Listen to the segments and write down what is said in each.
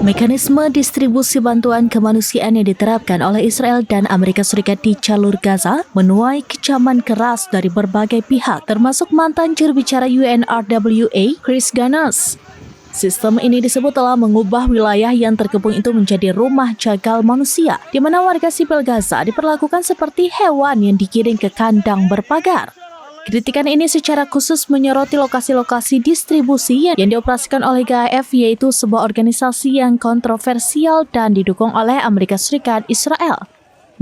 Mekanisme distribusi bantuan kemanusiaan yang diterapkan oleh Israel dan Amerika Serikat di jalur Gaza menuai kecaman keras dari berbagai pihak, termasuk mantan juru bicara UNRWA, Chris Gunness. Sistem ini disebut telah mengubah wilayah yang terkepung itu menjadi rumah jagal manusia, di mana warga sipil Gaza diperlakukan seperti hewan yang digiring ke kandang berpagar. Kritikan ini secara khusus menyoroti lokasi-lokasi distribusi yang dioperasikan oleh GAF, yaitu sebuah organisasi yang kontroversial dan didukung oleh Amerika Serikat Israel.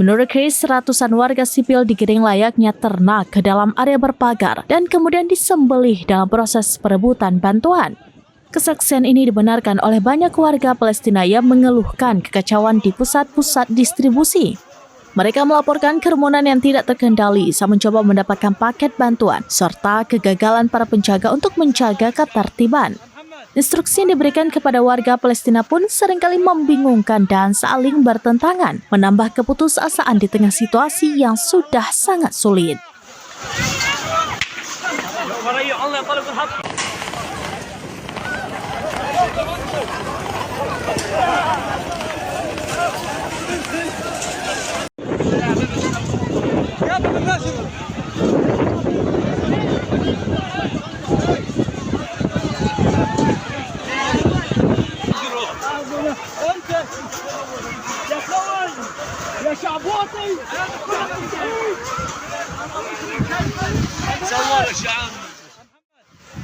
Menurut Chris, ratusan warga sipil digiring layaknya ternak ke dalam area berpagar dan kemudian disembelih dalam proses perebutan bantuan. Kesaksian ini dibenarkan oleh banyak warga Palestina yang mengeluhkan kekacauan di pusat-pusat distribusi. Mereka melaporkan kerumunan yang tidak terkendali saat mencoba mendapatkan paket bantuan, serta kegagalan para penjaga untuk menjaga ketertiban. Instruksi yang diberikan kepada warga Palestina pun seringkali membingungkan dan saling bertentangan, menambah keputusasaan di tengah situasi yang sudah sangat sulit. يا شعبوطي صورش يا عم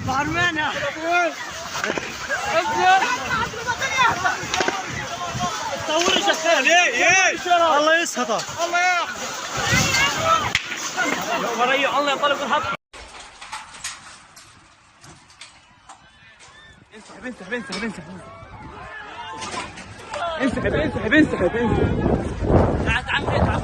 بارمانيا صورش يا خال الله يسهطك الله ياخذ وريح الله يطلب الحق انسحب انسحب انسحب انسحب انسحب انسحب انسحب انسحب تعال تعال تعال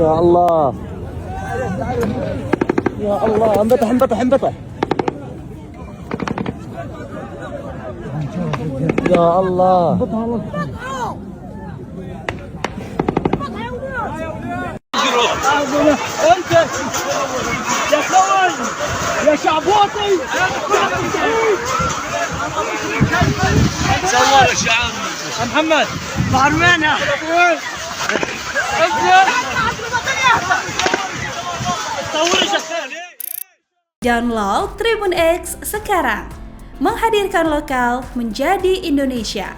يا الله يا الله انبطح انبطح انبطح يا الله انت يا خوي يا شعبوطي صورش يا عم محمد بارمانيا Download Tribun X sekarang, menghadirkan lokal menjadi Indonesia.